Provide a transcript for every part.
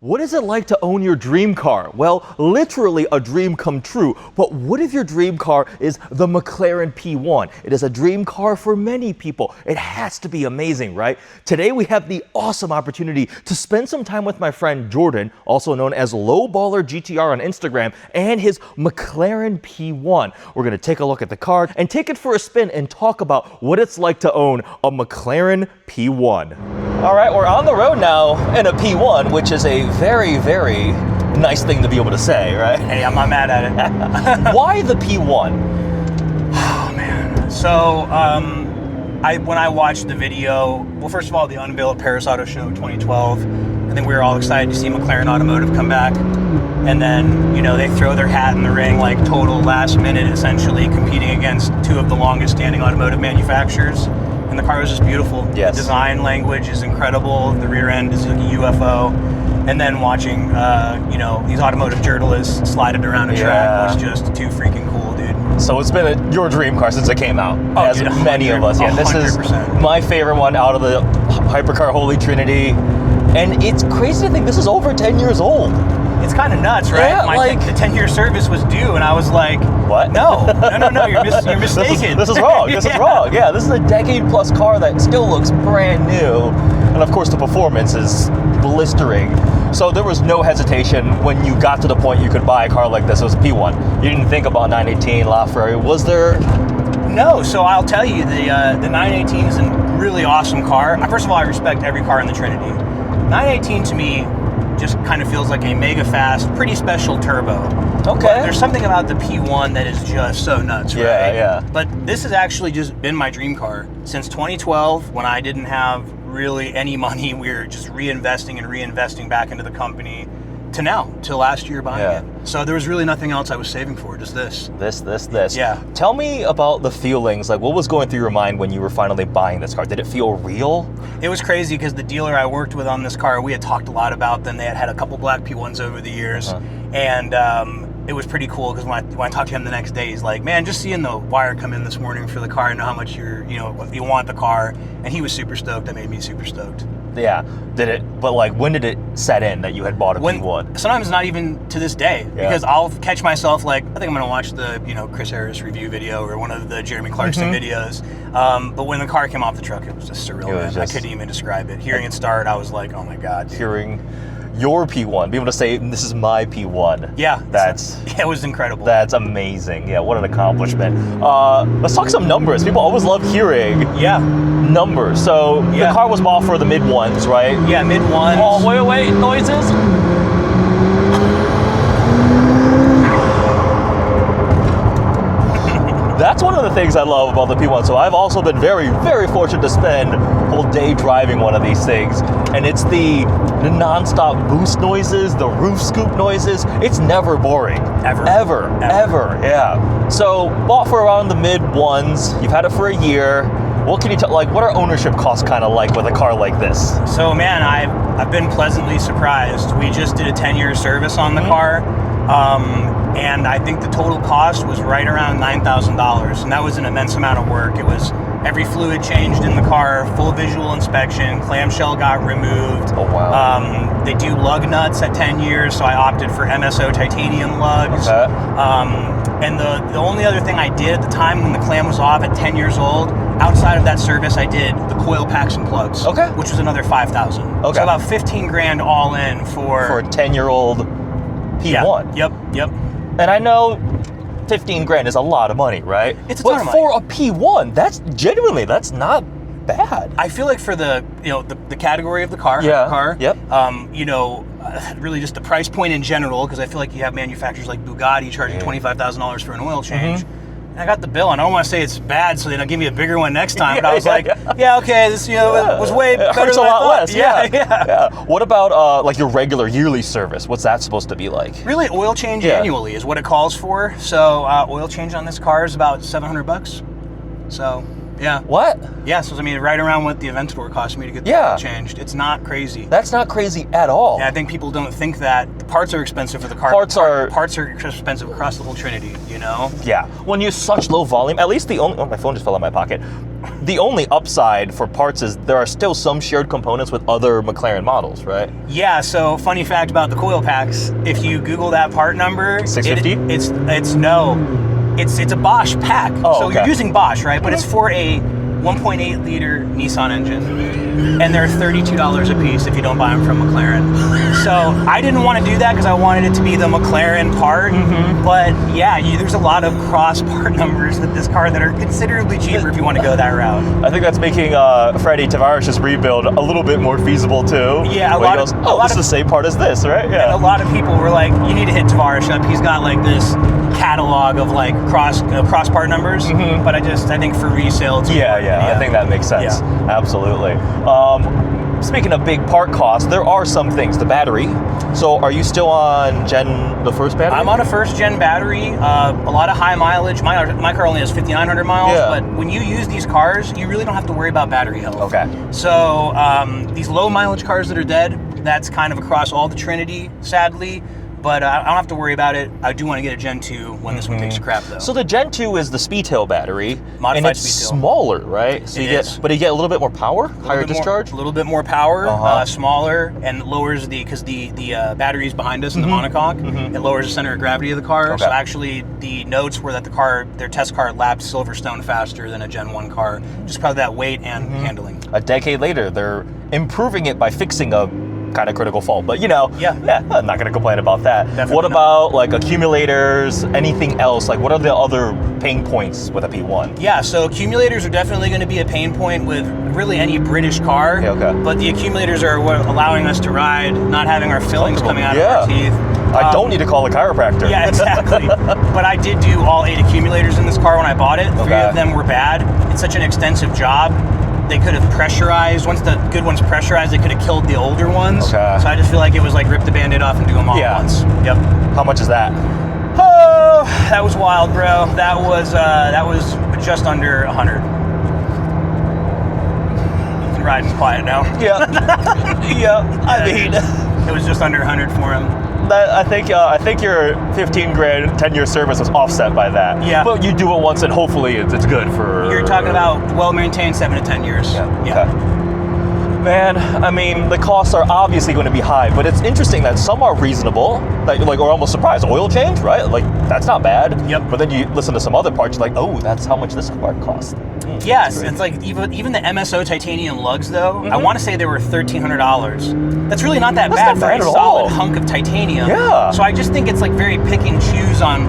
What is it like to own your dream car? Well, literally a dream come true. But what if your dream car is the McLaren P1? It is a dream car for many people. It has to be amazing, right? Today we have the awesome opportunity to spend some time with my friend Jordan, also known as Lowballer GTR on Instagram, and his McLaren P1. We're gonna take a look at the car and take it for a spin and talk about what it's like to own a McLaren P1. All right, we're on the road now in a P1, which is a very, very nice thing to be able to say, right? Hey, I'm not mad at it. Why the P1? Oh, man. So, when I watched the video, well, first of all, the Unveil at Paris Auto Show 2012, I think we were all excited to see McLaren Automotive come back. And then, you know, they throw their hat in the ring like total last minute, essentially competing against two of the longest standing automotive manufacturers. And the car was just beautiful. Yes. The design language is incredible. The rear end is like a UFO. And then watching, you know, these automotive journalists slide it around a track was just too freaking cool, dude. So it's been your dream car since it came out, as dude, many of us. Yeah, this 100%. is my favorite one out of the hypercar Holy Trinity. And it's crazy to think this is over 10 years old. It's kind of nuts, right? Yeah, the 10-year service was due, and I was like, what? No, you're mistaken. This is wrong. This is wrong. Yeah, this is a decade-plus car that still looks brand new. And of course, the performance is blistering. So there was no hesitation when you got to the point you could buy a car like this. It was a P1. You didn't think about 918 LaFerrari. Was there? No, so I'll tell you, the 918 is a really awesome car. First of all, I respect every car in the Trinity. 918 to me just kind of feels like a mega fast, pretty special turbo. Okay. But there's something about the P1 that is just so nuts, right? Yeah. But this has actually just been my dream car since 2012, when I didn't have really any money. We were just reinvesting back into the company, to now, till last year buying it. So there was really nothing else I was saving for, just this. This. Yeah. Tell me about the feelings, like what was going through your mind when you were finally buying this car? Did it feel real? It was crazy because the dealer I worked with on this car, we had talked a lot about them. They had a couple black P1s over the years. And it was pretty cool because when I talked to him the next day, he's like, man, just seeing the wire come in this morning for the car, I know how much you want the car. And he was super stoked. That made me super stoked. Yeah. But like, when did it set in that you had bought a P1? Sometimes not even to this day, because I'll catch myself like, I think I'm gonna watch the, Chris Harris review video or one of the Jeremy Clarkson videos. But when the car came off the truck, it was just surreal, I couldn't even describe it. Hearing it start, I was like, oh my God, dude. Hearing your P1, be able to say, this is my P1. Yeah. It was incredible. That's amazing. Yeah, what an accomplishment. Let's talk some numbers. People always love hearing numbers. So the car was bought for the mid-ones, right? Yeah, mid-ones. Oh, wait, noises. That's one of the things I love about the P1. So I've also been very, very fortunate to spend a whole day driving one of these things. And it's the non-stop boost noises, the roof scoop noises. It's never boring. Ever, yeah. So bought for around the mid-ones. You've had it for a year. What can you tell, like, what are ownership costs kind of like with a car like this? So man, I've been pleasantly surprised. We just did a 10-year service on the car. And I think the total cost was right around $9,000, and that was an immense amount of work. It was every fluid changed in the car, full visual inspection, clamshell got removed. Oh, wow. They do lug nuts at 10 years, so I opted for MSO titanium lugs. Okay. And the only other thing I did at the time when the clam was off at 10 years old, outside of that service, I did the coil packs and plugs, which was another $5,000. Okay. So about 15 grand all in for a 10-year-old P1. Yeah. Yep. And I know 15 grand is a lot of money, right? It's a ton of money. For a P1, that's not bad. I feel like for the category of the car, really just the price point in general, because I feel like you have manufacturers like Bugatti charging $25,000 for an oil change. And I got the bill, and I don't want to say it's bad, so they don't give me a bigger one next time. But I was okay, this was way better hurts than a lot I thought. less. Yeah. What about like your regular yearly service? What's that supposed to be like? Really, oil change annually is what it calls for. So oil change on this car is about $700. So. Yeah. What? Yeah, so right around what the Aventador cost me to get the oil changed. It's not crazy. That's not crazy at all. Yeah, I think people don't think that. The parts are expensive for the car. Parts are expensive across the whole Trinity, Yeah. When you're such low volume, at least my phone just fell out of my pocket. The only upside for parts is there are still some shared components with other McLaren models, right? Yeah, so funny fact about the coil packs, if you Google that part number, 650? It's a Bosch pack. Oh, so okay. you're using Bosch, right? But it's for a 1.8 liter Nissan engine. And they're $32 a piece if you don't buy them from McLaren. So I didn't want to do that because I wanted it to be the McLaren part. But yeah, there's a lot of cross part numbers with this car that are considerably cheaper if you want to go that route. I think that's making Freddie Tavares' rebuild a little bit more feasible too. Yeah, this is the same part as this, right? And a lot of people were like, you need to hit Tavares up. He's got like this catalog of like cross part numbers. But I think for resale, it's yeah, I think that makes sense. Yeah. Absolutely. Speaking of big part costs, there are some things. The battery. So are you still on the first battery? I'm on a first gen battery. A lot of high mileage. My car only has 5,900 miles, but when you use these cars, you really don't have to worry about battery health. Okay. So these low mileage cars that are dead, that's kind of across all the Trinity, sadly. But I don't have to worry about it. I do want to get a Gen 2 when this one takes a crap, though. So the Gen 2 is the Speedtail battery, Modified and it's Speedtail. Smaller, right? So but you get a little bit more power, higher discharge. A little bit more power, smaller, and lowers because the battery is behind us in the monocoque. It lowers the center of gravity of the car. Okay. So actually, the notes were that their test car lapped Silverstone faster than a Gen 1 car, just because of that weight and handling. A decade later, they're improving it by fixing a kind of critical fault, but I'm not going to complain about that. Definitely what not. about like accumulators, anything else? Like what are the other pain points with a P1? Yeah, so accumulators are definitely going to be a pain point with really any British car. Yeah, okay. But the accumulators are what allowing us to ride, not having our fillings coming out of our teeth. I don't need to call a chiropractor. Yeah, exactly. But I did do all 8 accumulators in this car when I bought it. 3 of them were bad. It's such an extensive job. They could have pressurized. Once the good ones pressurized, they could have killed the older ones. Okay. So I just feel like it was like rip the Band-Aid off and do them all at once. Yep. How much is that? Oh, that was wild, bro. That was just under 100. You can ride in quiet now. Yeah. I mean, it was just under 100 for him. I think your 15 grand 10-year service was offset by that. Yeah. But you do it once and hopefully it's good for... You're talking about well-maintained 7 to 10 years. Yeah. Okay. Man, I mean, the costs are obviously going to be high, but it's interesting that some are reasonable, that you're like, or almost surprised. Oil change, right? Like, that's not bad. Yep. But then you listen to some other parts, you're like, oh, that's how much this part costs. Yes, it's like even the MSO titanium lugs, though, I want to say they were $1,300. That's really not that bad for a solid hunk of titanium. Yeah. So I just think it's like very pick and choose on,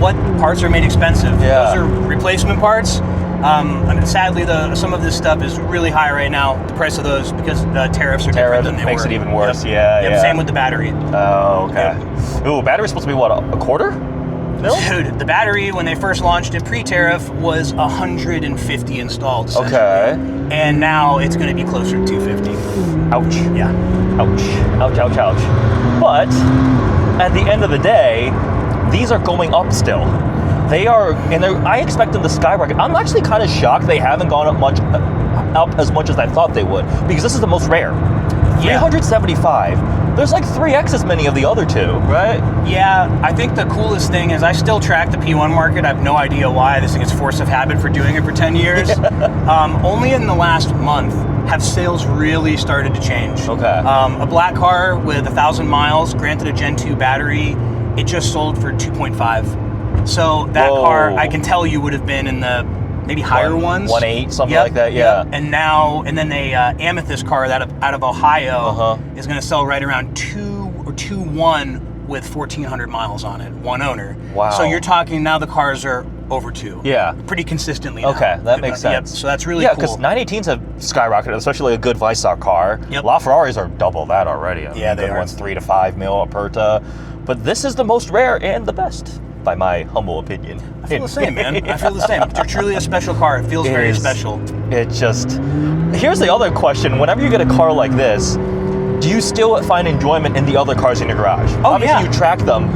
what parts are made expensive. Yeah. Those are replacement parts. And sadly, some of this stuff is really high right now, the price of those, because tariffs are different than they were. Makes it even worse, Yep. yeah. Same with the battery. Oh, okay. Ooh, battery's supposed to be what, a quarter? No? Dude, the battery, when they first launched it pre-tariff, was 150 installed. Okay. And now it's going to be closer to 250. Ouch. Yeah. Ouch. But at the end of the day, these are going up still. They are, and I expect them to skyrocket. I'm actually kind of shocked they haven't gone up as much as I thought they would, because this is the most rare. 375. There's like 3x as many of the other two, right? Yeah, I think the coolest thing is I still track the P1 market. I have no idea why. This thing is force of habit for doing it for 10 years. Only in the last month have sales really started to change. Okay. A black car with 1,000 miles, granted a Gen 2 battery, it just sold for 2.5. So that car, I can tell you, would have been in the maybe higher ones. 1.8, something like that, yeah. And then a Amethyst car out of Ohio is going to sell right around 2 or 2.1 with 1,400 miles on it, one owner. Wow. So you're talking now the cars are over 2. Yeah. Pretty consistently now. Okay, that makes sense. Yep, so that's really cool. cool. Yeah, because 918s have skyrocketed, especially a good Weissach car. Yep. LaFerraris are double that already. I mean, they good are. ones 3 to 5 mil a Perta. But this is the most rare and the best, by my humble opinion. I feel the same, man. I feel the same. It's truly a special car. It feels very special. It just... Here's the other question. Whenever you get a car like this, do you still find enjoyment in the other cars in your garage? Oh, obviously, you track them.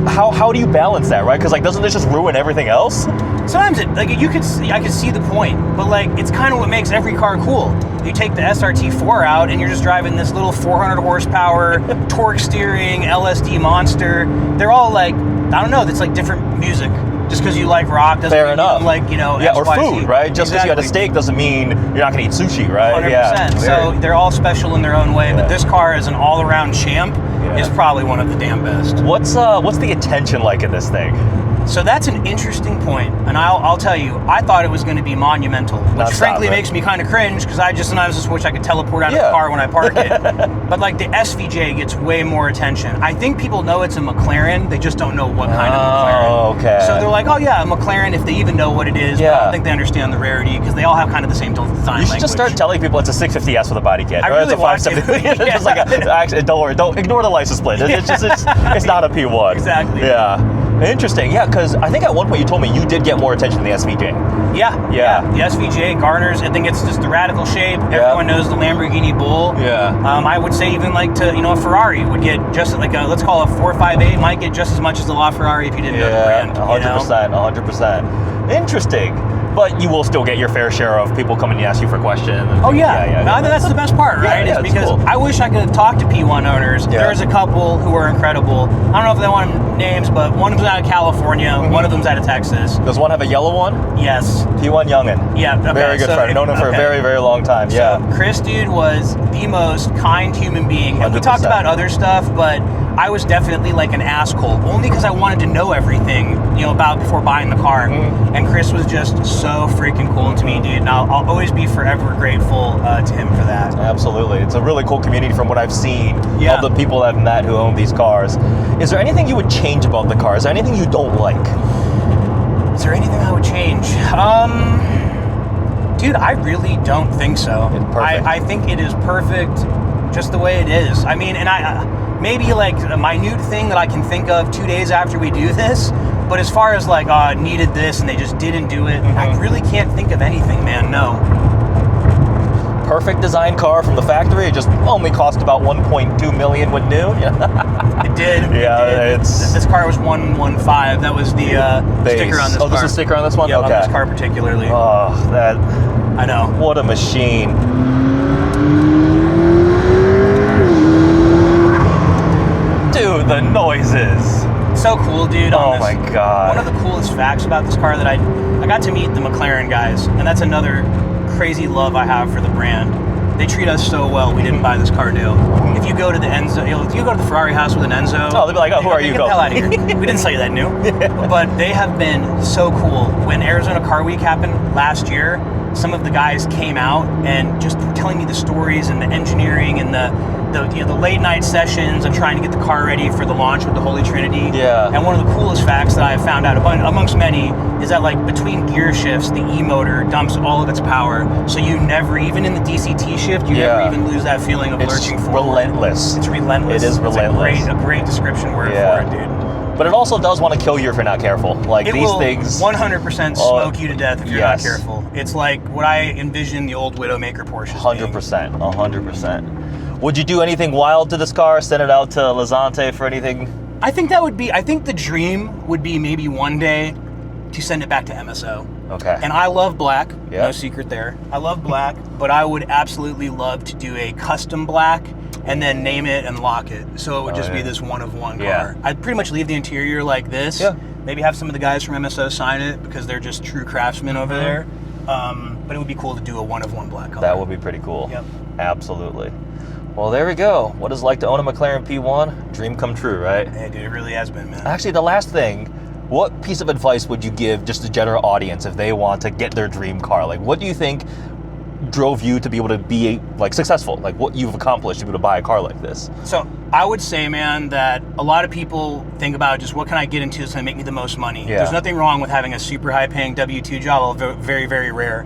How do you balance that, right? Because doesn't this just ruin everything else? Sometimes I could see the point, but it's kind of what makes every car cool. You take the SRT4 out and you're just driving this little 400 horsepower torque steering LSD monster. They're all I don't know, it's like different music. Just because you like rock doesn't Fair mean enough. you like, Yeah, or XYZ. food, right? Just because you had a steak doesn't mean you're not going to eat sushi, right? 100%. Yeah. So they're all special in their own way, but this car as an all-around champ is probably one of the damn best. What's the attention like in this thing? So that's an interesting point, and I'll tell you, I thought it was going to be monumental, which frankly makes me kind of cringe because I sometimes just wish I could teleport out of the car when I park it. But like the SVJ gets way more attention. I think people know it's a McLaren, they just don't know what kind of McLaren. Oh, okay. So they're like, oh yeah, a McLaren, if they even know what it is. But I don't think they understand the rarity because they all have kind of the same design language. You should just start telling people it's a 650S with a body kit. I right? really It's a 570. It's just like actually, don't worry, don't ignore the license plate. It's not a P1. Exactly. Yeah. Interesting, yeah, because I think at one point you told me you did get more attention than the SVJ. Yeah. The SVJ garners, I think it's just the radical shape. Everyone knows the Lamborghini Bull. Yeah. I would say even like a Ferrari would get just like let's call a 458 might get just as much as the LaFerrari if you didn't know the brand. 100%. Interesting. But you will still get your fair share of people coming and ask you for questions. Oh yeah. That's the best part, right? Yeah, is because cool. I wish I could have talked to P1 owners. There's a couple who are incredible. I don't know if they want names, but one of them's out of California, one of them's out of Texas. Does one have a yellow one? Yes. P1 Youngin. Yeah. Okay, very good friend. I've known him for a very, very long time. So Chris, dude, was the most kind human being. And we talked about other stuff, but I was definitely like an asshole, only because I wanted to know everything, about before buying the car. And Chris was just so freaking cool to me, dude. And I'll always be forever grateful to him for that. Absolutely. It's a really cool community from what I've seen of the people that I've met who own these cars. Is there anything you would change about the car? Is there anything you don't like? Is there anything I would change? Dude, I really don't think so. It's perfect. I think it is perfect just the way it is. I mean, and maybe like a minute thing that I can think of 2 days after we do this, but as far as like, needed this and they just didn't do it, I really can't think of anything, man, no. Perfect design car from the factory. It just only cost about 1.2 million when new. It did. Yeah, this car was 115. That was the sticker on this car. Oh, this is a sticker on this one? Yeah, okay. on this car particularly. Oh, that. I know. What a machine. Dude, the noises. So cool, dude. Oh my God. One of the coolest facts about this car that I got to meet the McLaren guys, and that's another crazy love I have for the brand. They treat us so well. We didn't buy this car new. If you go to the Enzo, if you go to the Ferrari house with an Enzo, they'll be like, "Oh, who are you? Get the hell out of here." We didn't sell you that new. But they have been so cool. When Arizona Car Week happened last year, some of the guys came out and just were telling me the stories and the engineering and the late night sessions of trying to get the car ready for the launch with the Holy Trinity. Yeah. And one of the coolest facts that I have found out amongst many is that like between gear shifts, the e-motor dumps all of its power. So you never, even in the DCT shift, you never even lose that feeling of lurching forward. Relentless. It's relentless. It is relentless. It's a great description word for it, dude. But it also does want to kill you if you're not careful. Like these things. 100% smoke you to death if you're not careful. It's like what I envision the old Widowmaker Porsches 100%. 100%. Would you do anything wild to this car? Send it out to Lazante for anything? I think the dream would be maybe one day to send it back to MSO. Okay. And I love black. No secret there. I love black, but I would absolutely love to do a custom black and then name it and lock it. So it would just be this one-of-one car. I'd pretty much leave the interior like this. Yeah. Maybe have some of the guys from MSO sign it because they're just true craftsmen over there. But it would be cool to do a one-of-one black color. That would be pretty cool. Yep. Absolutely. Well, there we go. What is it like to own a McLaren P1? Dream come true, right? Hey, dude, it really has been, man. Actually, the last thing, what piece of advice would you give just the general audience if they want to get their dream car? Like, what do you think drove you to be able to be like successful? Like what you've accomplished to be able to buy a car like this? So I would say, man, that a lot of people think about just what can I get into that's going to make me the most money. There's nothing wrong with having a super high paying W-2 job, although very, very rare.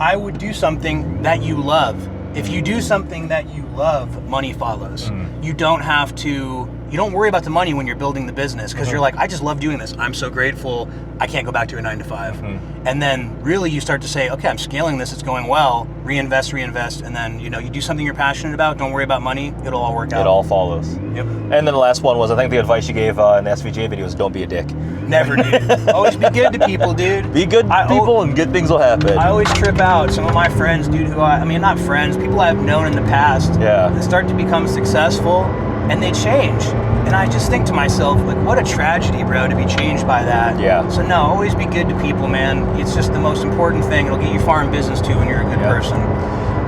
I would do something that you love. If you do something that you love, money follows. You don't have to, you don't worry about the money when you're building the business because you're like, I just love doing this. I'm so grateful. I can't go back to a 9-to-5. And then really you start to say, okay, I'm scaling this. It's going well. Reinvest. And then, you know, you do something you're passionate about. Don't worry about money. It'll all work out. It all follows. Yep. And then the last one was, I think the advice you gave in the SVJ video is don't be a dick. Never, dude. Always be good to people, dude. Be good to people and good things will happen. I always trip out. Some of my friends, dude, who I mean, not friends, people I've known in the past, that start to become successful. and they change. And I just think to myself, like, what a tragedy, bro, to be changed by that. Yeah. So no, always be good to people, man. It's just the most important thing. It'll get you far in business too when you're a good person.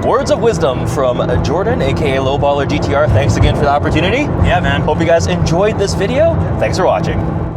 Words of wisdom from Jordan, aka Lowballer GTR. Thanks again for the opportunity. Yeah, man. Hope you guys enjoyed this video. Thanks for watching.